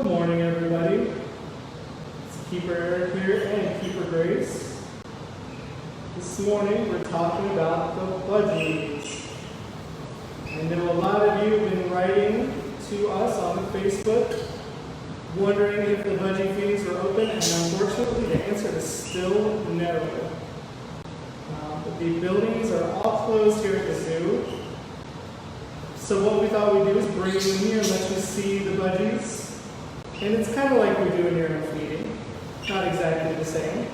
Good morning, everybody. It's Keeper Eric here and Keeper Grace. This morning we're talking about the Budgies. I know a lot of you have been writing to us on Facebook, wondering if the Budgie feedings were open, and unfortunately the answer is still no. The buildings are all closed here at the zoo. So what we thought we'd do is bring you in here and let you see the Budgies. And it's kind of like we do in your feeding. Not exactly the same.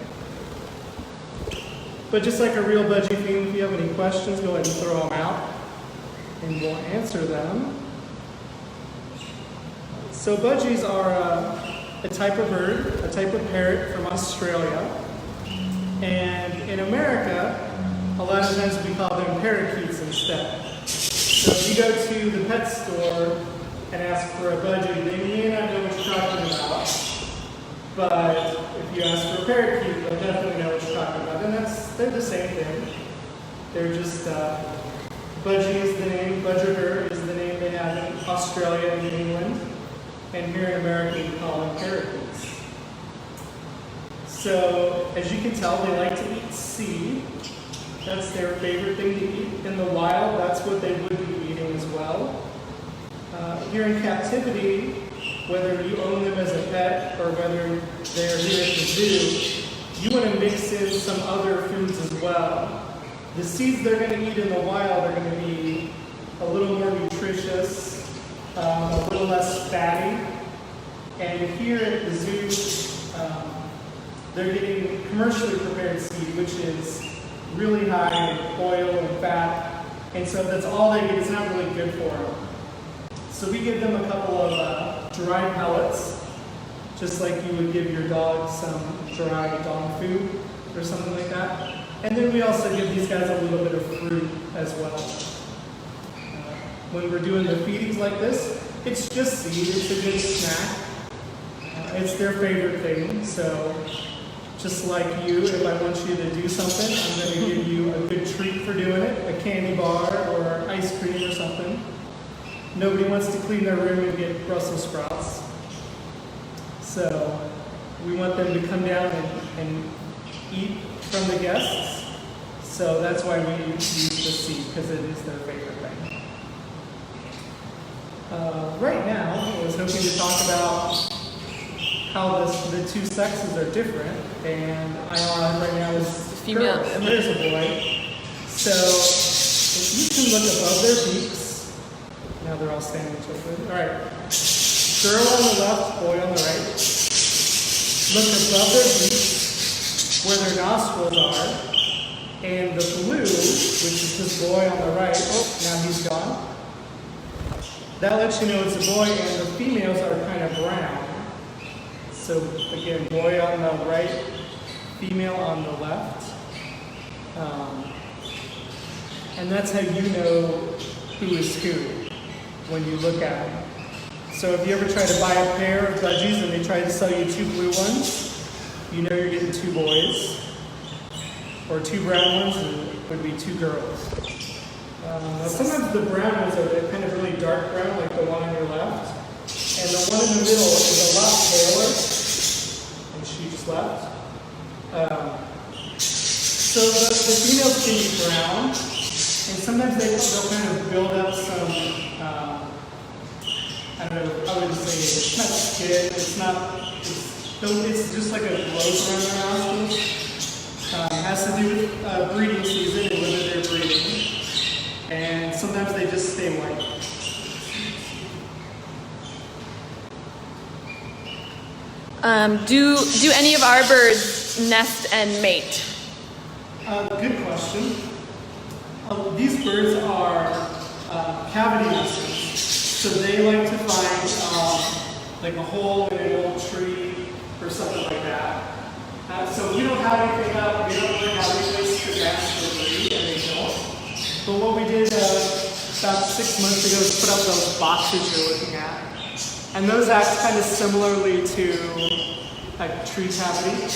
But just like a real Budgie feeding, if you have any questions, go ahead and throw them out and we'll answer them. So Budgies are a type of bird, a type of parrot from Australia. And in America, a lot of times we call them parakeets instead. So if you go to the pet store and ask for a Budgie, they may not know what you're talking about. But if you ask for a parakeet, they'll definitely know what you're talking about. And they're the same thing. They're just, Budgie is the name, Budger is the name they have in Australia and England. And here in America, we call them parakeets. So, as you can tell, they like to eat seed. That's their favorite thing to eat. In the wild, that's what they would be eating as well. Here in captivity, whether you own them as a pet or whether they're here at the zoo, you want to mix in some other foods as well. The seeds they're going to eat in the wild are going to be a little more nutritious, a little less fatty. And here at the zoo, they're getting commercially prepared seed, which is really high in oil and fat. And so that's all they get. It's not really good for them. So we give them a couple of dry pellets, just like you would give your dog some dry dog food or something like that. And then we also give these guys a little bit of fruit as well. When we're doing the feedings like this, it's just seed. It's a good snack. It's their favorite thing. So just like you, if I want you to do something, I'm going to give you a good treat for doing it, a candy bar or ice cream or something. Nobody wants to clean their room and get Brussels sprouts. So we want them to come down and eat from the guests. So that's why we use the seed, because it is their favorite thing. Right now, I was hoping to talk about how the two sexes are different. And Ion right now is female, and there's a boy. So if you can look above their beaks. Now they're all standing each other. All right. Girl on the left, boy on the right. Look above their beaks, where their nostrils are, and the blue, which is this boy on the right. Oh, now he's gone. That lets you know it's a boy, and the females are kind of brown. So again, boy on the right, female on the left. And that's how you know who is who when you look at them. So if you ever try to buy a pair of Budgies and they try to sell you two blue ones, you know you're getting two boys. Or two brown ones, and it would be two girls. Sometimes the brown ones are kind of really dark brown, like the one on your left. And the one in the middle is a lot paler. And she just left. So the females can be brown. And sometimes they'll kind of build up some, I don't know, I would say it's not skin, it's just like a growth around their nostrils. It has to do with breeding season and whether they're breeding. And sometimes they just stay white. Do any of our birds nest and mate? Good question. These birds are cavity nesters, so they like to find like a hole in an old tree or something like that. So we don't have anything up, we don't really have any place to nest or breed, and they don't. But what we did about 6 months ago is put up those boxes you're looking at. And those act kind of similarly to a tree cavity.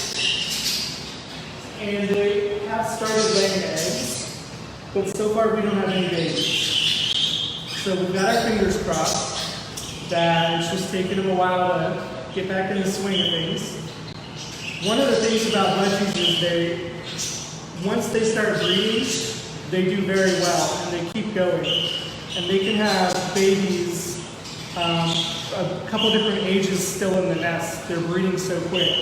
And they have started laying eggs, but so far we don't have any babies. So we've got our fingers crossed. that it's just taken them a while to get back in the swing of things. One of the things about budgies is once they start breeding, they do very well and they keep going. And they can have babies a couple different ages still in the nest. They're breeding so quick.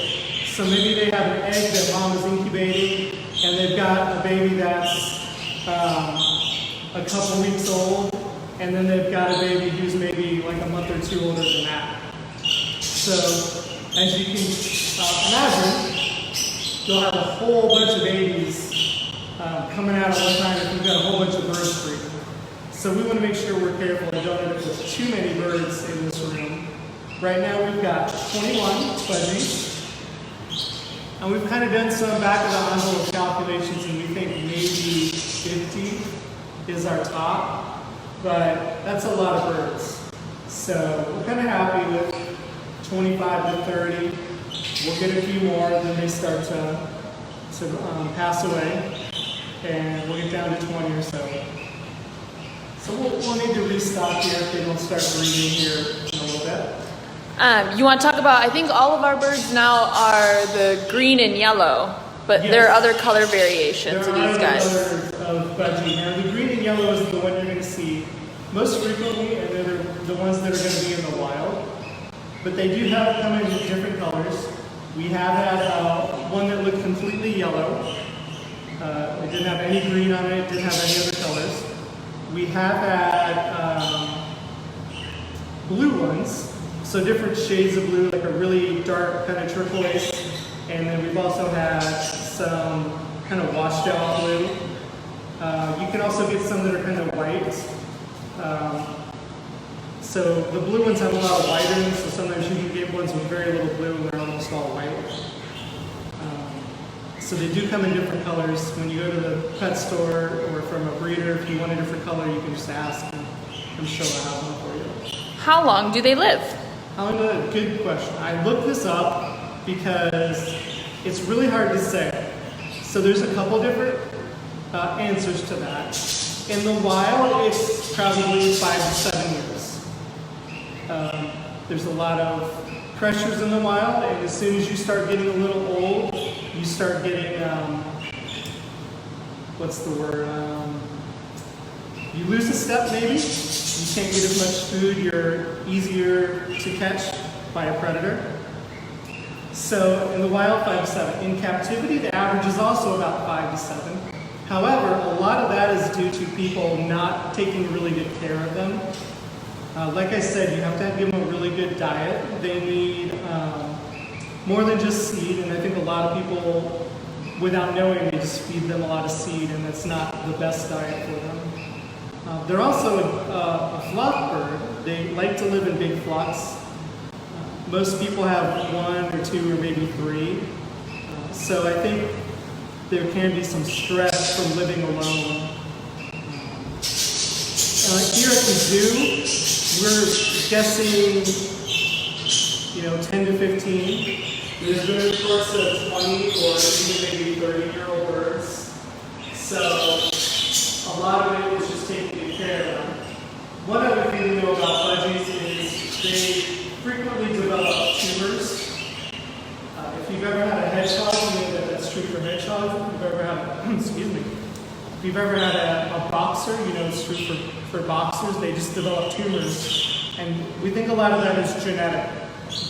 So maybe they have an egg that mom is incubating and they've got a baby that's a couple weeks old, and then they've got a baby who's maybe like a month or two older than that. So, as you can imagine, you'll have a whole bunch of babies coming out at one time if you've got a whole bunch of birds breeding. So we want to make sure we're careful and don't end up with too many birds in this room. Right now we've got 21 budgies. And we've kind of done some back of the envelope calculations, and we think maybe 50 is our top, but that's a lot of birds. So we're kind of happy with 25 to 30. We'll get a few more, then they start to pass away, and we'll get down to 20 or so. So we'll need to restock here if they don't start breeding here in a little bit. You want to talk about, I think all of our birds now are the green and yellow, but Yes. there are other color variations of these guys. There are colors of budgie. Now the green and yellow is the one you're going to see most frequently, and they're the ones that are going to be in the wild. But they do have come in different colors. We have had one that looked completely yellow. It didn't have any green on it, didn't have any other colors. We have had blue ones. So different shades of blue, like a really dark kind of turquoise, and then we've also had some kind of washed out blue. You can also get some that are kind of white. So the blue ones have a lot of white in them, so sometimes you can get ones with very little blue and they're almost all white. So they do come in different colors. When you go to the pet store or from a breeder, if you want a different color, you can just ask and I'm sure I'll have one for you. How long do they live? Good question. I looked this up because it's really hard to say. So there's a couple different answers to that. In the wild, it's probably 5 to 7 years. There's a lot of pressures in the wild, and as soon as you start getting a little old, you start getting, what's the word? You lose a step maybe. You can't get as much food. You're easier to catch by a predator. So in the wild, 5 to 7. In captivity, the average is also about 5 to 7. However, a lot of that is due to people not taking really good care of them. Like I said, you have to give them a really good diet. They need more than just seed, and I think a lot of people, without knowing, they just feed them a lot of seed, and that's not the best diet for them. They're also a flock bird. They like to live in big flocks. Most people have 1 or 2 or maybe 3. So I think there can be some stress from living alone. Here at the zoo, we're guessing, 10 to 15. There's been reports of 20 or even maybe 30-year-old birds. So a lot of it is just taking good care of them. One other thing we know about budgies is they frequently develop tumors. If you've ever had a hedgehog, you know that that's true for hedgehogs. If you've ever had, if you've ever had a boxer, you know it's true for boxers. They just develop tumors, and we think a lot of that is genetic.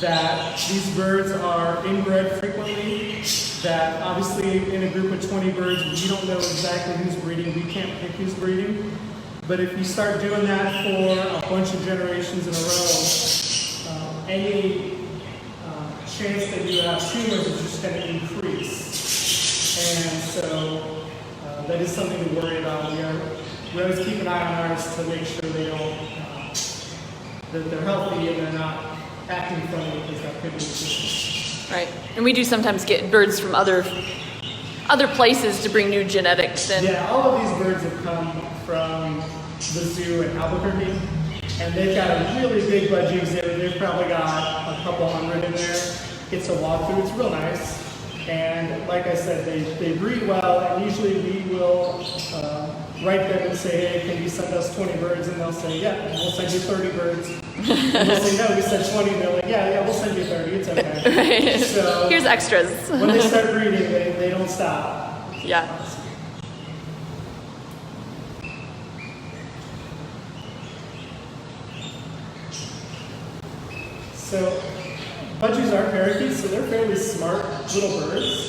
That these birds are inbred frequently. That obviously in a group of 20 birds, we don't know exactly who's breeding. We can't pick who's breeding. But if you start doing that for a bunch of generations in a row, any chance that you have tumors is just going to increase. And so that is something to worry about. We always keep an eye on ours to make sure they don't, that they're healthy and they're not acting funny, because that could be a Right. And we do sometimes get birds from other places to bring new genetics in. Yeah, all of these birds have come from the zoo in Albuquerque, and they've got a really big budgie exhibit. They've probably got a couple hundred in there. It's a walkthrough. It's real nice. And like I said, they breed well, and usually we will write them and say, hey, can you send us 20 birds? And they'll say, yeah, and we'll send you 30 birds. And they'll say, no, we said 20. And they're like, yeah, we'll send you 30. It's okay. Right. So here's extras. when they start breeding, they don't stop. Yeah. So budgies are parakeets, so they're fairly smart little birds.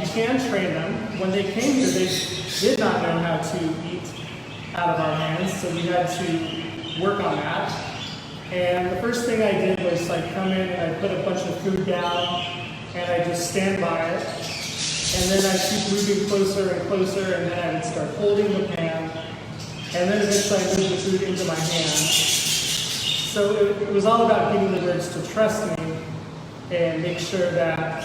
You can train them. When they came here, they did not know how to eat out of our hands, so we had to work on that. And the first thing I did was I'd come in and I'd put a bunch of food down, and I'd just stand by it. And then I'd keep moving closer and closer, and then I would start holding the pan, and then eventually I'd move the food into my hand. So it was all about getting the birds to trust me and make sure that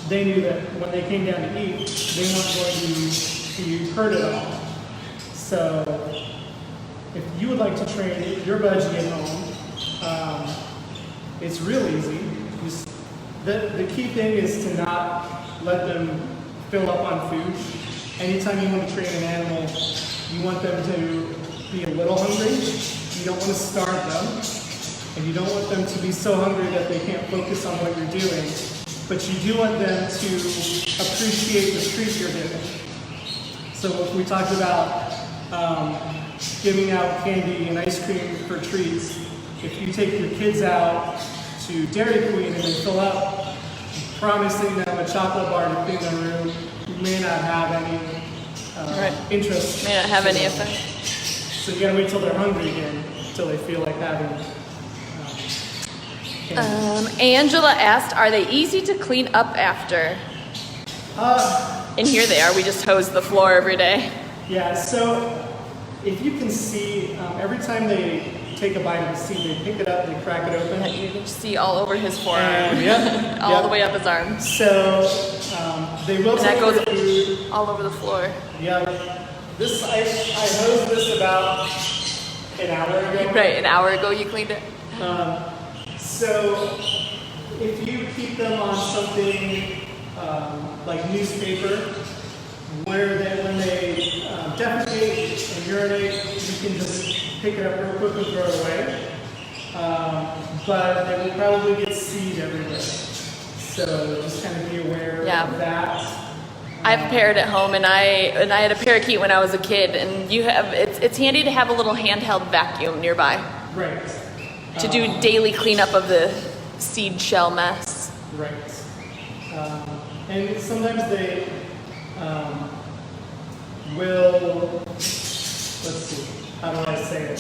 they knew that when they came down to eat, they weren't going to hurt at all. So if you would like to train your budgie at home, it's real easy. The key thing is to not let them fill up on food. Anytime you want to train an animal, you want them to be a little hungry. You don't want to starve them, and you don't want them to be so hungry that they can't focus on what you're doing, but you do want them to appreciate the treat you're giving. So if we talked about giving out candy and ice cream for treats, if you take your kids out to Dairy Queen and they fill up, promising them a chocolate bar to clean their room, you may not have any interest. May not have any effect. So you gotta wait till they're hungry again, till they feel like having candy. Angela asked, are they easy to clean up after? And here they are, we just hose the floor every day. Yeah, so if you can see, every time they take a bite of the seed, they pick it up, they crack it open. You can see all over his forearm. Yep, all the way up his arm. So they will take that their goes food. all over the floor. Yeah. This I hosed this about an hour ago. Right, an hour ago you cleaned it. So if you keep them on something like newspaper, where when they defecate and urinate, you can just pick it up real quick and throw it away. But they will probably get seed everywhere. So just kind of be aware of that. I have a parrot at home, and I had a parakeet when I was a kid, and it's handy to have a little handheld vacuum nearby. Right. To do daily cleanup of the seed shell mess. Right. And sometimes they will, let's see, how do I say it?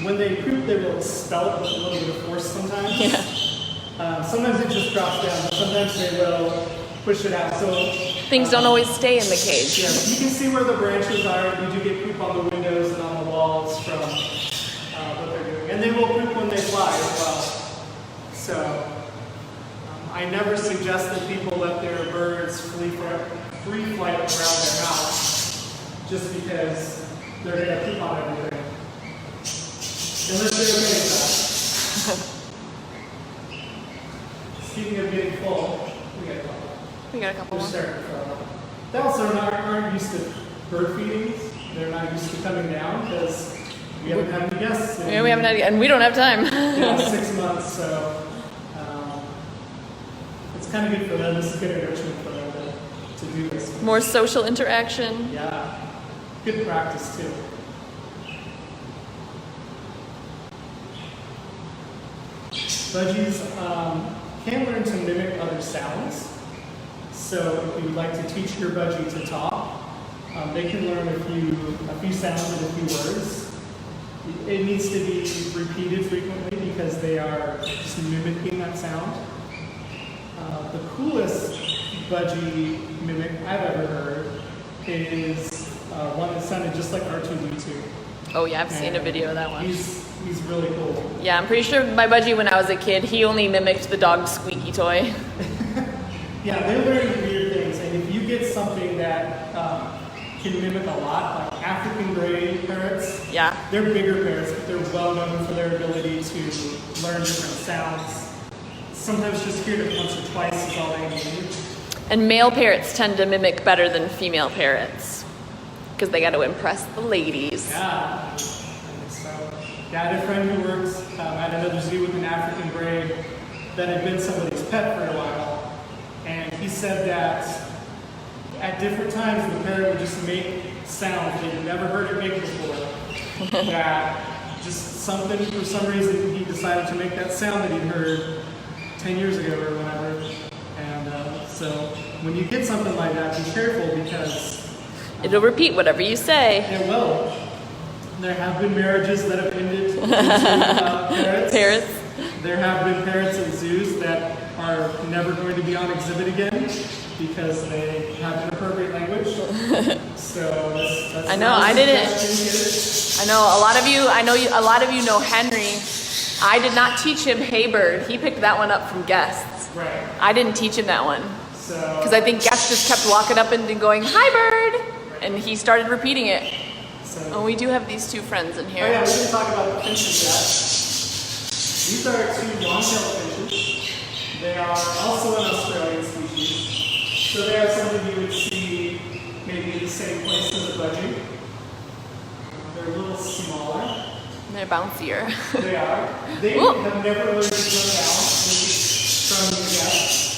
When they poop, they will expel it with a little bit of force sometimes. Yeah. Sometimes it just drops down, but sometimes they will push it out. So things don't always stay in the cage. Yeah, you can see where the branches are. You do get poop on the windows and on the walls from what they're doing. And they will poop when they fly as well. So I never suggest that people let their birds free flight around their house just because they're going to poop on everything. Unless they're okay with that. Speaking of getting full, We got a couple more. They also aren't used to bird feedings. They're not used to coming down because we haven't had any guests. Yeah, we haven't had, and we don't have time. 6 months, so it's kind of good for them. This is good enrichment for them to do this. More social interaction. Yeah, good practice too. Budgies can learn to mimic other sounds. So if you would like to teach your budgie to talk, they can learn a few sounds and a few words. It needs to be repeated frequently because they are just mimicking that sound. The coolest budgie mimic I've ever heard is one that sounded just like R2-D2. Oh yeah, I've seen a video of that one. He's really cool. Yeah, I'm pretty sure my budgie when I was a kid, he only mimicked the dog's squeaky toy. Yeah, they learn weird things, and if you get something that can mimic a lot, like African gray parrots, they're bigger parrots, but they're well known for their ability to learn different sounds. Sometimes just hear it once or twice is all they need. And male parrots tend to mimic better than female parrots. because they got to impress the ladies. Yeah. And so, yeah, I had a friend who works at another zoo with an African braid that had been somebody's pet for a while. And he said that at different times the parrot would just make sounds they'd never heard it make before. That just something, for some reason, he decided to make that sound that he'd heard 10 years ago or whatever. And so when you get something like that, be careful because It'll repeat whatever you say. it will. There have been marriages that have ended due to parrots. Parrots. There have been parrots at zoos that are never going to be on exhibit again because they have inappropriate language. So that's I know. I didn't. I know a lot of you. I know you, a lot of you know Henry. I did not teach him Hey Bird. He picked that one up from guests. Right. I didn't teach him that one So because I think guests just kept walking up and going Hi Bird, and he started repeating it. Oh, we do have these two friends in here. Oh yeah, we didn't talk about the finches yet. These are two long-tailed finches. They are also an Australian species. So they are something you would see maybe in the same place as a budgie. They're a little smaller. They're bouncier. They are. They have never learned to go down from the guests.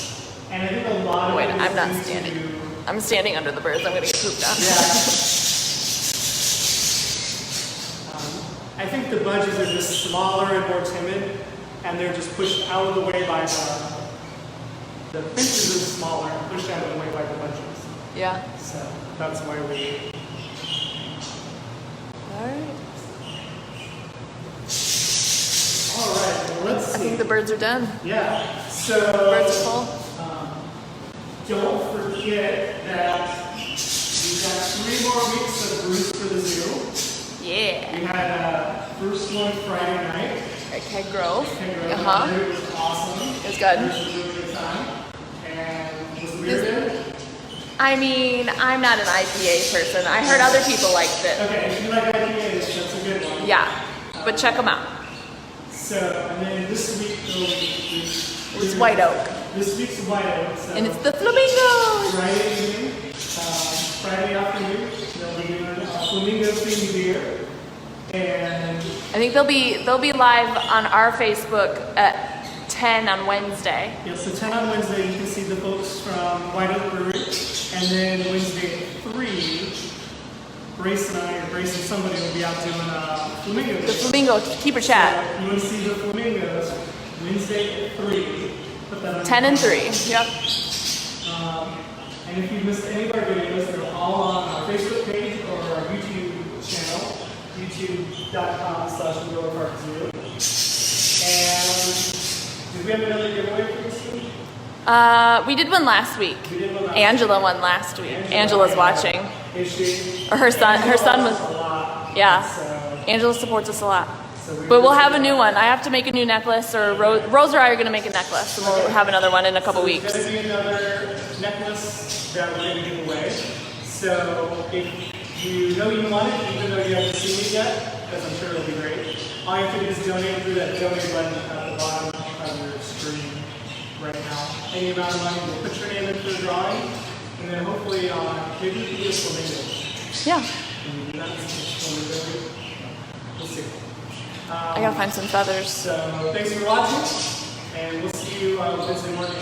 And I think a lot of Wait, it is I'm not due standing. to- I'm standing under the birds. I'm gonna get pooped on. Yeah. I think the budgies are just smaller and more timid, and they're just pushed out of the way by the finches are smaller and pushed out of the way by the budgies. Yeah. So that's why we. All right. All right. Well, let's see. I think the birds are done. Yeah. So. Birds are full. Don't forget that we've got 3 more weeks of Bruce for the zoo. Yeah. We had first one Friday night. At Keg Grove. It was awesome. It was good. It was a really good time. And was the beer good? I mean, I'm not an IPA person. I heard other people liked it. Okay, if you like IPAs, that's a good one. Yeah, but check them out. So, and then this week, It's White Oak. This week's White Oak. So And it's the flamingos. Friday evening, Friday afternoon, they'll be doing flamingo themed beer. And I think they'll be live on our Facebook at 10 on Wednesday. yeah, so 10 on Wednesday, you can see the folks from White Oak Brewery. And then Wednesday at 3, Grace and somebody will be out doing flamingo. The flamingo keeper chat. So if you want to see the flamingos, Wednesday at 3. Put that on 10 and 3. Yep. And if you missed any of our videos, they're all on our Facebook page or our YouTube channel, youtube.com/MillerParkZoo. And did we have another giveaway for this week? We did one last week. We did one last Angela won last week. Angela's watching. Is she? Or her son was. A lot. Yeah. So, Angela supports us a lot. so we But we'll have a new one. I have to make a new necklace, or Rose or I are going to make a necklace, and we'll have another one in a couple weeks. There's going to be another necklace that we're going to give away. So if you know you want it, even though you haven't seen it yet, because I'm sure it'll be great, all you have to do is donate through that donate button at the bottom of your screen right now. Any amount of money, we'll put your name in for the drawing, and then hopefully maybe you can do a flamingo. Yeah. Can you do that? Flamingo? We'll see. I gotta find some feathers. So thanks for watching, and we'll see you Wednesday morning.